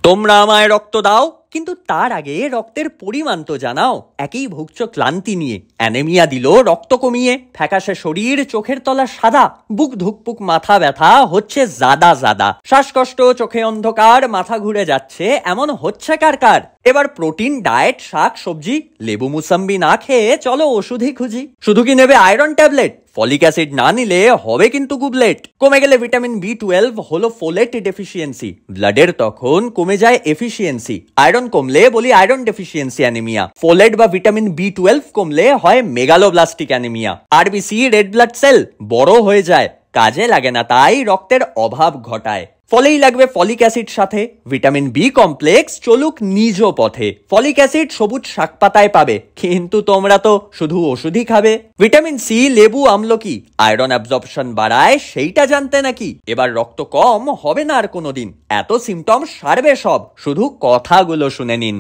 তোমরা আমায় রক্ত দাও, কিন্তু তার আগে রক্তের পরিমাণ তো জানাও। একই ভুগছ ক্লান্তি নিয়ে, অ্যানেমিয়া দিল রক্ত কমিয়ে, ফ্যাকাশে শরীর, চোখের তলা সাদা, বুক ধুকপুক, মাথা ব্যথা হচ্ছে জাদা জাদা, শ্বাসকষ্ট, চোখে অন্ধকার, মাথা ঘুরে যাচ্ছে, এমন হচ্ছে কার কার? এবার প্রোটিন ডায়েট, শাক সবজি, লেবু মুসাম্বি না খেয়ে চলো ওষুধই খুঁজি। শুধু কি নেবে আয়রন ট্যাবলেট? ফলিক অ্যাসিড না নিলে হবে কিন্তু গুবলেট। কমে গেলে ভিটামিন B12 হলো ফোলেট ডেফিসিয়েন্সি, ব্লাডের তখন কমে যায় এফিসিয়েন্সি। আয়রন কমলে বলি আয়রন ডেফিসিয়েন্সি অ্যানিমিয়া। ফোলেট বা ভিটামিন B12 কমলে হয় megaloblastic anaemia. RBC, red blood cell বড় হয়ে যায়, কাজে লাগে না, তাই রক্তের অভাব ঘটায়। ফলেই লাগবে ফলিক অ্যাসিড সাথে। ভিটামিন বি কমপ্লেক্স চলুক নিজ পথে। ফলিক অ্যাসিড সবুজ শাকপাতায় পাবে, কিন্তু তোমরা তো শুধু ওষুধই খাবে। ভিটামিন সি লেবু আমলকি আয়রন অ্যাবজর্পশন বাড়ায়, সেইটা জানতে নাকি? এবার রক্ত কম হবে না আর কোনোদিন, এত সিমটম সারবে সব, শুধু কথাগুলো শুনে নিন।